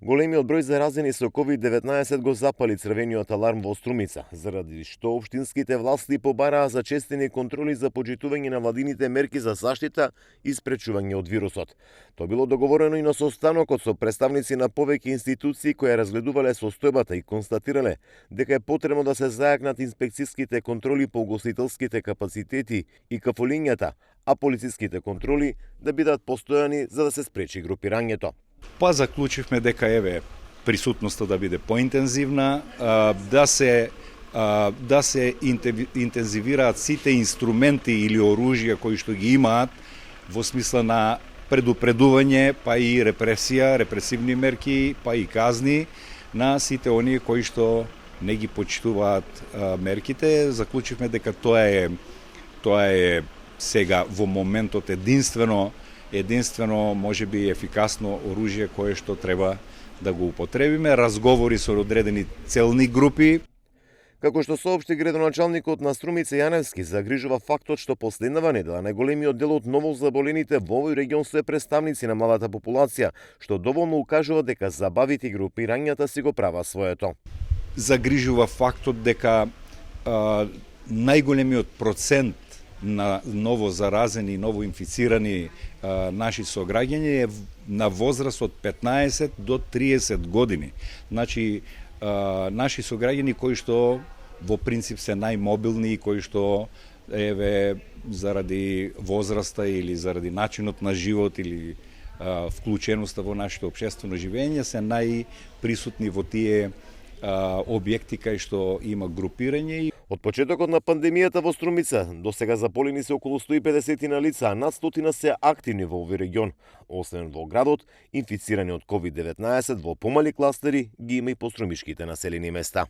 Големиот број заразени со COVID-19 го запали црвениот аларм во Струмица, заради што општинските власти побараа зачестени контроли за почитување на владините мерки за заштита и спречување од вирусот. Тоа било договорено и на состанокот со представници на повеќе институции кои разгледувале состојбата и констатирале дека е потребно да се зајакнат инспекцијските контроли по угостителските капацитети и кафулињата, а полициските контроли да бидат постојани за да се спречи групирањето. Па заклучивме дека присутноста да биде поинтензивна, да се интензивираат сите инструменти или оружја кои што ги имаат во смисла на предупредување, па и репресивни мерки, па и казни на сите оние кои што не ги почитуваат мерките. Заклучивме дека тоа е сега во моментот единствено можеби ефикасно оружје кое што треба да го употребиме. Разговори со одредени целни групи. Како што соопшти градоначалникот на Струмица Јаневски, загрижува фактот што последнава недела најголемиот дел од новозаболените во овој регион се представници на младата популација, што доволно укажува дека забавите и групирањата си го права своето. Загрижува фактот дека најголемиот процент на ново заразени и ново инфицирани наши сограѓани е на возраст од 15 до 30 години. Значи, наши сограѓани кои што во принцип се најмобилни и кои што заради возраста или заради начинот на живот или вклученоста во нашето општествено живење се најприсутни во тие објекти кај што има групирање. Од почетокот на пандемијата во Струмица, до сега заполени се околу 150 на лица, а над 100 се активни во овој регион. Освен во градот, инфицирани од COVID-19 во помали кластери ги има и по струмишките населени места.